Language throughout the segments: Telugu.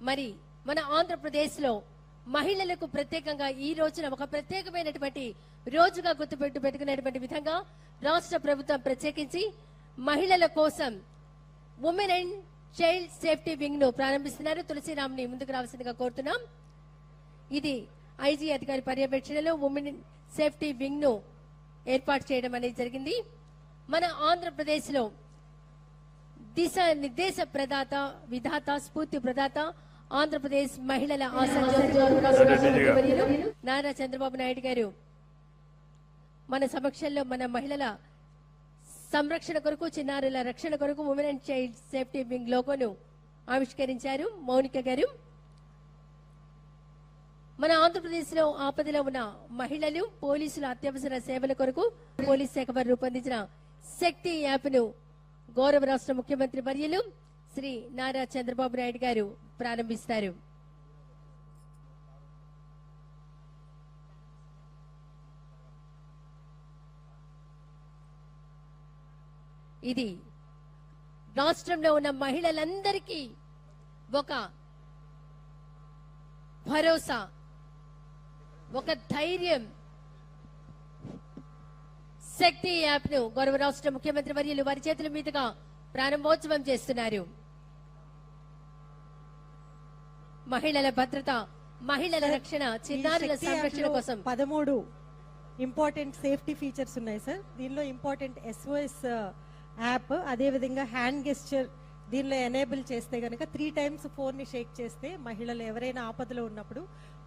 మరి మన ఆంధ్రప్రదేశ్లో మహిళలకు ప్రత్యేకంగా ఈ రోజున ఒక ప్రత్యేకమైనటువంటి రోజుగా పెట్టుకునేటువంటి విధంగా రాష్ట్ర ప్రభుత్వం ప్రత్యేకించి మహిళల కోసం women and child safety wing ను ప్రారంభిస్తున్నారు. తులసిరామ్ని ముందుకు రావాల్సిందిగా కోరుతున్నాం. ఇది ఐజీ అధికారి పర్యవేక్షణలో ఉమెన్ సేఫ్టీ వింగ్ ను ఏర్పాటు చేయడం అనేది జరిగింది. మన ఆంధ్రప్రదేశ్ లో దిశ నిర్దేశ ప్రదాత విధాత స్ఫూర్తి ప్రదాత ఆంధ్రప్రదేశ్ మహిళల నారా చంద్రబాబు నాయుడు గారు మన సమక్షంలో మన మహిళల సంరక్షణ కొరకు చిన్నారుల రక్షణ కొరకు women and child safety wing లోగోను ఆవిష్కరించారు. మౌనిక గారు మన ఆంధ్రప్రదేశ్ లో ఆపదలో ఉన్న మహిళలు పోలీసుల అత్యవసర సేవల కొరకు పోలీస్ శాఖ వారు రూపొందించిన శక్తి యాప్ ను గౌరవ రాష్ట్ర ముఖ్యమంత్రి వర్యులు శ్రీ నారా చంద్రబాబు నాయుడు గారు ప్రారంభిస్తారు. ఇది రాష్ట్రంలో ఉన్న మహిళలందరికీ ఒక భరోసా, ఒక ధైర్యం. శక్తి యాప్ ను గౌరవ రాష్ట్ర ముఖ్యమంత్రి వర్యులు వారి చేతుల మీదుగా ప్రారంభోత్సవం చేస్తున్నారు. మహిళల భద్రత, మహిళల రక్షణ, చిన్నారుల సంరక్షణ కోసం 13 ఇంపార్టెంట్ సేఫ్టీ ఫీచర్స్ ఉన్నాయి సార్. దీనిలో ఇంపార్టెంట్ SOS యాప్, అదే విధంగా హ్యాండ్ గెస్చర్ దీనిలో ఎనేబుల్ చేస్తే గనక 3 times ఫోన్ ని షేక్ చేస్తే మహిళలు ఎవరైనా ఆపదలో ఉన్నప్పుడు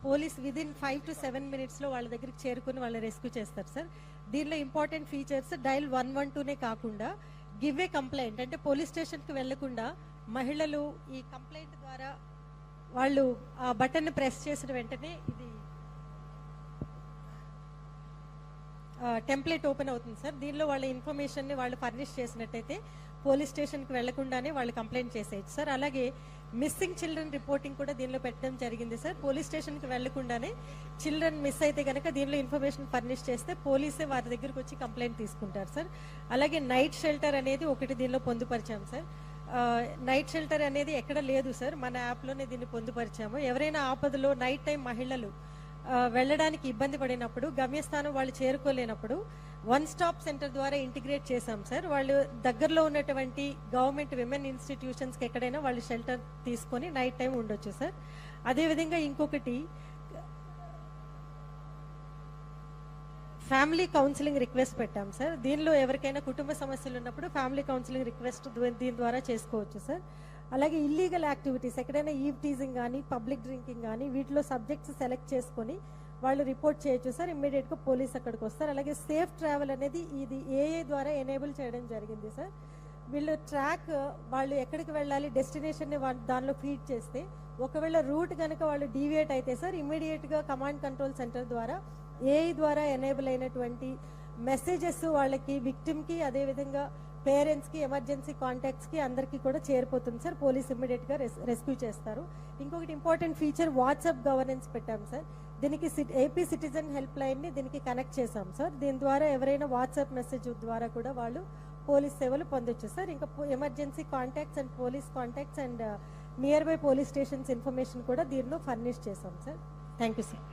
పోలీస్ విదిన్ 5 to 7 minutes లో వాళ్ళ దగ్గరికి చేరుకుని వాళ్ళని రెస్క్యూ చేస్తారు సార్. దీనిలో ఇంపార్టెంట్ ఫీచర్స్ డైల్ 112నే కాకుండా గివ్ ఏ కంప్లైంట్, అంటే పోలీస్ స్టేషన్ కి వెళ్లకుండా మహిళలు ఈ కంప్లైంట్ ద్వారా వాళ్ళు ఆ బటన్ ని ప్రెస్ చేసిన వెంటనే ఇది టెంప్లెట్ ఓపెన్ అవుతుంది సార్. దీనిలో వాళ్ళ ఇన్ఫర్మేషన్ ని వాళ్ళు ఫర్నిష్ చేసినట్టయితే పోలీస్ స్టేషన్ కి వెళ్లకుండానే వాళ్ళు కంప్లైంట్ చేసేయచ్చు సార్. అలాగే మిస్సింగ్ చిల్డ్రన్ రిపోర్టింగ్ కూడా దీనిలో పెట్టడం జరిగింది సార్. పోలీస్ స్టేషన్ కి వెళ్లకుండానే చిల్డ్రన్ మిస్ అయితే గనక దీనిలో ఇన్ఫర్మేషన్ ఫర్నిష్ చేస్తే పోలీసే వారి దగ్గరకు వచ్చి కంప్లైంట్ తీసుకుంటారు సార్. అలాగే నైట్ షెల్టర్ అనేది ఒకటి దీనిలో పొందుపరిచాం సార్. నైట్ షెల్టర్ అనేది ఎక్కడ లేదు సార్, మన యాప్ లోనే దీన్ని పొందుపరిచాము. ఎవరైనా ఆపదలో నైట్ టైం మహిళలు వెళ్ళడానికి ఇబ్బంది పడినప్పుడు, గమ్యస్థానం వాళ్ళు చేరుకోలేనప్పుడు 1 stop సెంటర్ ద్వారా ఇంటిగ్రేట్ చేశాం సార్. వాళ్ళు దగ్గరలో ఉన్నటువంటి గవర్నమెంట్ విమెన్ ఇన్స్టిట్యూషన్స్ కి ఎక్కడైనా వాళ్ళు షెల్టర్ తీసుకొని నైట్ టైం ఉండొచ్చు సార్. అదేవిధంగా ఇంకొకటి ఫ్యామిలీ కౌన్సిలింగ్ రిక్వెస్ట్ పెట్టాం సార్. దీనిలో ఎవరికైనా కుటుంబ సమస్యలు ఉన్నప్పుడు ఫ్యామిలీ కౌన్సిలింగ్ రిక్వెస్ట్ దీని ద్వారా చేసుకోవచ్చు సార్. అలాగే ఇల్లీగల్ యాక్టివిటీస్, ఎక్కడైనా ఈవ్ టీజింగ్ కానీ పబ్లిక్ డ్రింకింగ్ కానీ వీటిలో సబ్జెక్ట్స్ సెలెక్ట్ చేసుకొని వాళ్ళు రిపోర్ట్ చేయొచ్చు సార్. ఇమ్మీడియట్ గా పోలీస్ అక్కడికి వస్తారు. అలాగే సేఫ్ ట్రావెల్ అనేది ఇది AA ద్వారా ఎనేబుల్ చేయడం జరిగింది సార్. వీళ్ళు ట్రాక్ వాళ్ళు ఎక్కడికి వెళ్ళాలి డెస్టినేషన్ ని దానిలో ఫీడ్ చేస్తే ఒకవేళ రూట్ కనుక వాళ్ళు డీవియేట్ అయితే సార్ ఇమ్మీడియట్ గా కమాండ్ కంట్రోల్ సెంటర్ ద్వారా AI ద్వారా ఎనేబుల్ అయినటువంటి మెసేజెస్ వాళ్ళకి విక్టిమ్ కి, అదే విధంగా పేరెంట్స్ కి, ఎమర్జెన్సీ కాంటాక్ట్స్ కి అందరికీ కూడా చేరిపోతుంది సార్. పోలీస్ ఇమ్మీడియట్ గా రెస్క్యూ చేస్తారు. ఇంకొకటి ఇంపార్టెంట్ ఫీచర్ వాట్సాప్ గవర్నెన్స్ పెట్టాం సార్. దీనికి AP సిటిజన్ హెల్ప్ లైన్ ని దీనికి కనెక్ట్ చేశాం సార్. దీని ద్వారా ఎవరైనా వాట్సాప్ మెసేజ్ ద్వారా కూడా వాళ్ళు పోలీస్ సేవలు పొందొచ్చు సార్. ఇంకా emergency contacts and police contacts and near by police stations information కూడా దీనిలో ఫర్నిష్ చేశాం సార్. Thank you sir.